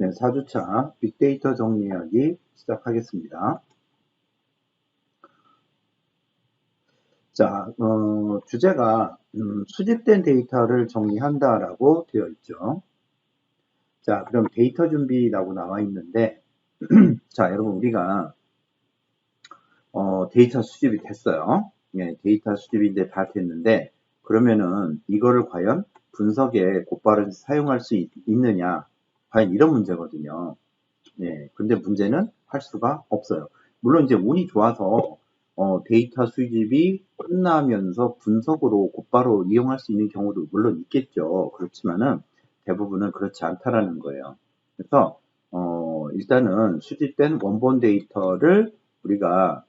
네, 4주차 빅데이터 정리하기 시작하겠습니다. 자, 주제가 수집된 데이터를 정리한다라고 되어 있죠. 자, 그럼 데이터 준비라고 나와 있는데, 자, 여러분 우리가 데이터 수집이 됐어요. 예, 데이터 수집이 이제 다 됐는데, 그러면은 이거를 과연 분석에 곧바로 사용할 수 있느냐? 과연 이런 문제거든요. 네, 근데 문제는 할 수가 없어요. 물론 이제 운이 좋아서 데이터 수집이 끝나면서 분석으로 곧바로 이용할 수 있는 경우도 물론 있겠죠. 그렇지만은 대부분은 그렇지 않다라는 거예요. 그래서 일단은 수집된 원본 데이터를 우리가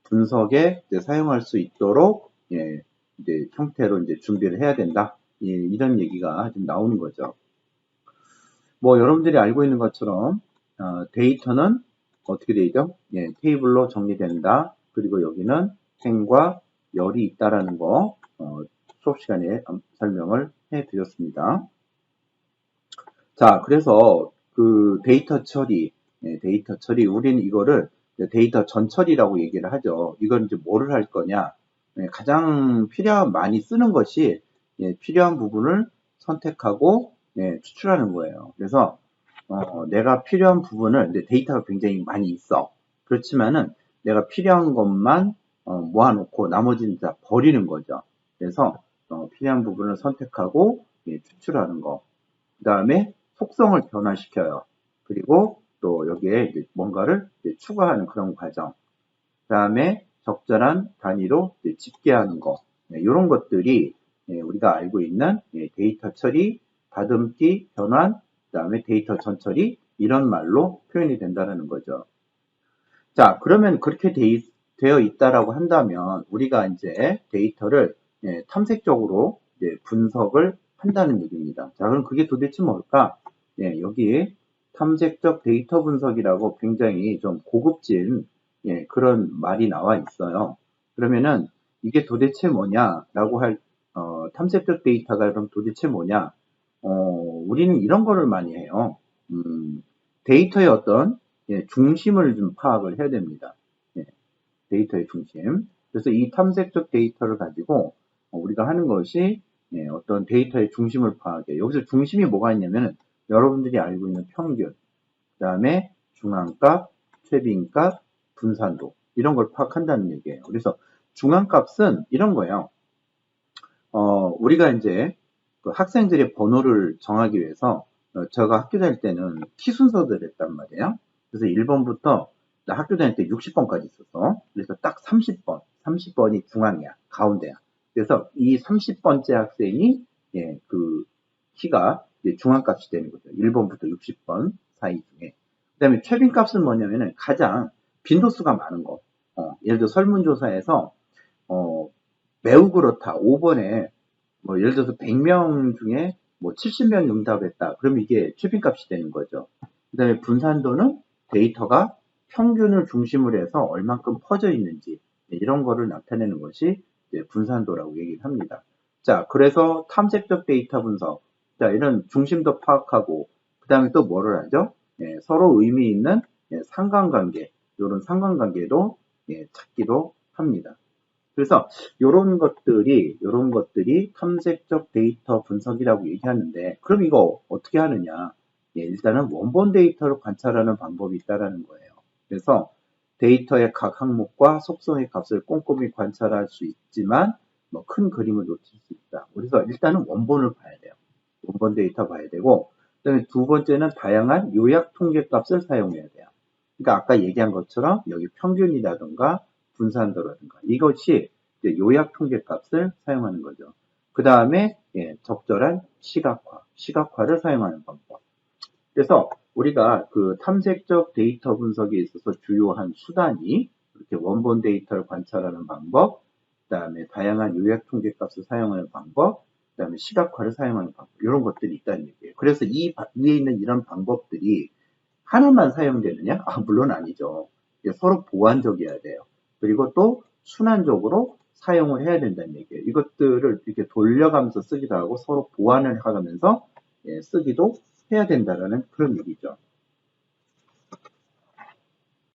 분석에 이제 사용할 수 있도록 예, 이제 형태로 이제 준비를 해야 된다. 예, 이런 얘기가 좀 나오는 거죠. 뭐 여러분들이 알고 있는 것처럼 데이터는 어떻게 되죠? 예, 테이블로 정리된다. 그리고 여기는 행과 열이 있다라는 거 수업 시간에 설명을 해드렸습니다. 자, 그래서 그 데이터 처리, 데이터 처리, 우리는 이거를 데이터 전처리라고 얘기를 하죠. 이건 이제 뭐를 할 거냐? 가장 많이 쓰는 것이 필요한 부분을 선택하고 추출하는 거예요. 그래서 내가 필요한 부분을 데이터가 굉장히 많이 있어. 그렇지만은 내가 필요한 것만 모아놓고 나머지는 다 버리는 거죠. 그래서 필요한 부분을 선택하고 추출하는 거. 그 다음에 속성을 변화시켜요. 그리고 또 여기에 이제 뭔가를 이제 추가하는 그런 과정. 그 다음에 적절한 단위로 이제 집계하는 거. 이런 것들이 우리가 알고 있는 데이터 처리, 다듬기, 변환, 그 다음에 데이터 전처리 이런 말로 표현이 된다는 거죠. 자, 그러면 그렇게 되어 있다라고 한다면 우리가 이제 데이터를 탐색적으로 이제 분석을 한다는 얘기입니다. 자, 그럼 그게 도대체 뭘까? 여기 탐색적 데이터 분석이라고 굉장히 좀 고급진 그런 말이 나와 있어요. 그러면은 이게 도대체 뭐냐라고 할 탐색적 데이터가 그럼 도대체 뭐냐? 우리는 이런 거를 많이 해요. 데이터의 어떤 중심을 좀 파악을 해야 됩니다. 데이터의 중심. 그래서 이 탐색적 데이터를 가지고 우리가 하는 것이 어떤 데이터의 중심을 파악해. 여기서 중심이 뭐가 있냐면 여러분들이 알고 있는 평균, 그 다음에 중앙값, 최빈값, 분산도 이런 걸 파악한다는 얘기예요. 그래서 중앙값은 이런 거예요. 우리가 이제 그 학생들의 번호를 정하기 위해서 제가 학교 다닐 때는 키 순서대로 했단 말이에요. 그래서 1번부터 나 학교 다닐 때 60번까지 있었어. 그래서 딱 30번이 중앙이야. 가운데야. 그래서 이 30번째 학생이 그 키가 중앙값이 되는 거죠. 1번부터 60번 사이 중에. 그 다음에 최빈값은 뭐냐면은 가장 빈도수가 많은 거. 예를 들어 설문조사에서 어, 매우 그렇다. 5번에 뭐 예를 들어서 100명 중에 뭐 70명 응답했다. 그럼 이게 최빈값이 되는 거죠. 그 다음에 분산도는 데이터가 평균을 중심으로 해서 얼만큼 퍼져 있는지 이런 거를 나타내는 것이 분산도라고 얘기를 합니다. 자, 그래서 탐색적 데이터 분석. 자, 이런 중심도 파악하고 그 다음에 또 뭐를 하죠? 서로 의미 있는 상관관계, 이런 상관관계도 찾기도 합니다. 그래서 이런 것들이 탐색적 데이터 분석이라고 얘기하는데, 그럼 이거 어떻게 하느냐? 일단은 원본 데이터를 관찰하는 방법이 있다라는 거예요. 그래서 데이터의 각 항목과 속성의 값을 꼼꼼히 관찰할 수 있지만, 뭐 큰 그림을 놓칠 수 있다. 그래서 일단은 원본을 봐야 돼요. 원본 데이터 봐야 되고, 그다음에 두 번째는 다양한 요약 통계 값을 사용해야 돼요. 그러니까 아까 얘기한 것처럼 여기 평균이라든가 분산도라든가 이것이 요약 통계 값을 사용하는 거죠. 그 다음에 적절한 시각화를 사용하는 방법. 그래서 우리가 그 탐색적 데이터 분석에 있어서 주요한 수단이 이렇게 원본 데이터를 관찰하는 방법, 그 다음에 다양한 요약 통계 값을 사용하는 방법, 그 다음에 시각화를 사용하는 방법, 이런 것들이 있다는 얘기예요. 그래서 이 위에 있는 이런 방법들이 하나만 사용되느냐? 물론 아니죠. 서로 보완적이어야 돼요. 그리고 또 순환적으로 사용을 해야 된다는 얘기예요. 이것들을 이렇게 돌려가면서 쓰기도 하고 서로 보완을 하면서 쓰기도 해야 된다라는 그런 얘기죠.